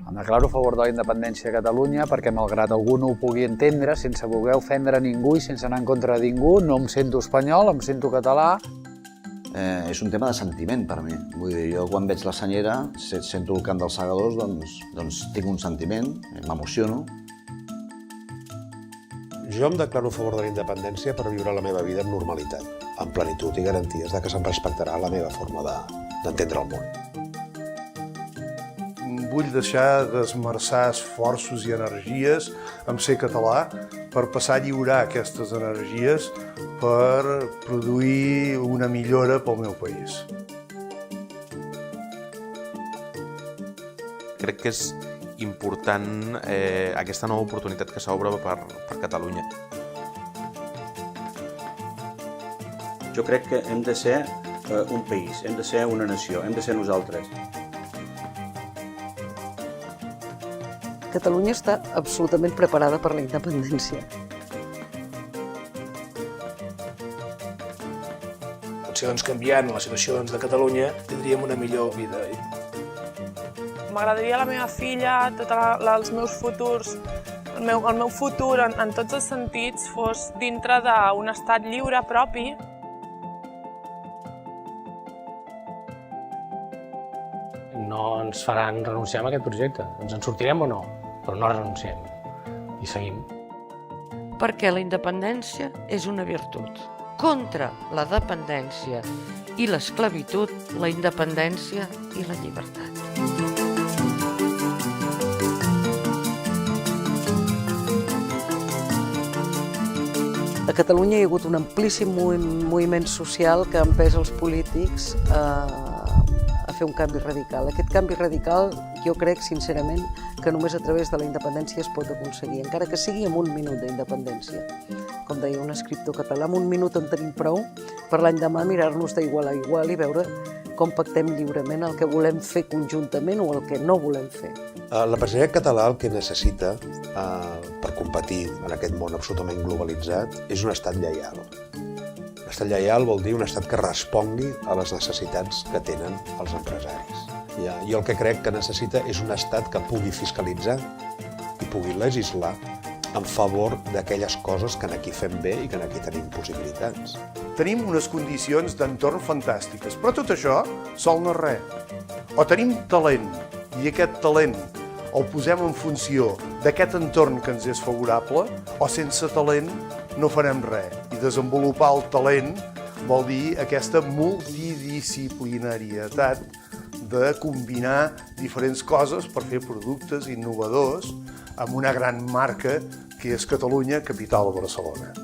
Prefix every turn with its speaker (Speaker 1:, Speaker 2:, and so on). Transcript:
Speaker 1: Em declaro a favor de la independència de Catalunya perquè, malgrat algú no ho pugui entendre, sense voler ofendre ningú i sense anar en contra de ningú, no em sento espanyol, em sento català.
Speaker 2: És un tema de sentiment per mi. Vull dir, jo quan veig la Senyera, sento el cant dels segadors, doncs tinc un sentiment, m'emociono.
Speaker 3: Jo em declaro a favor de la independència per viure la meva vida amb normalitat, amb plenitud i garanties de que se'm respectarà la meva forma d'entendre el món.
Speaker 4: Vull deixar d'esmerçar esforços i energies en ser català per passar a lliurar aquestes energies per produir una millora pel meu país.
Speaker 5: Crec que és important aquesta nova oportunitat que s'obre per Catalunya.
Speaker 6: Jo crec que hem de ser un país, hem de ser una nació, hem de ser nosaltres.
Speaker 7: Catalunya està absolutament preparada per la independència.
Speaker 8: Potser canviant la situació de Catalunya tindríem una millor vida.
Speaker 9: M'agradaria a la meva filla, tots els meus futurs, el meu futur en tots els sentits fos dintre d'un estat lliure propi.
Speaker 8: No ens faran renunciar a aquest projecte. Ens en sortirem o no? Però no renunciem. I seguim.
Speaker 10: Perquè la independència és una virtut. Contra la dependència i l'esclavitud, la independència i la llibertat.
Speaker 7: A Catalunya hi ha hagut un amplíssim moviment social que ha empès els polítics a fer un canvi radical. Aquest canvi radical jo crec, sincerament, que només a través de la independència es pot aconseguir, encara que sigui amb un minut d'independència. Com deia un escriptor català, amb un minut en tenim prou per l'endemà mirar-nos d'igual a igual i veure com pactem lliurement el que volem fer conjuntament o el que no volem fer.
Speaker 3: L'empresariat català el que necessita per competir en aquest món absolutament globalitzat és un estat lleial. Un estat lleial vol dir un estat que respongui a les necessitats que tenen els empresaris. I el que crec que necessita és un estat que pugui fiscalitzar i pugui legislar en favor d'aquelles coses que aquí fem bé i que aquí tenim possibilitats.
Speaker 4: Tenim unes condicions d'entorn fantàstiques, però tot això sol no és res. O tenim talent, i aquest talent el posem en funció d'aquest entorn que ens és favorable, o sense talent no farem res. I desenvolupar el talent vol dir aquesta multidisciplinarietat de combinar diferents coses per fer productes innovadors amb una gran marca que és Catalunya, capital de Barcelona.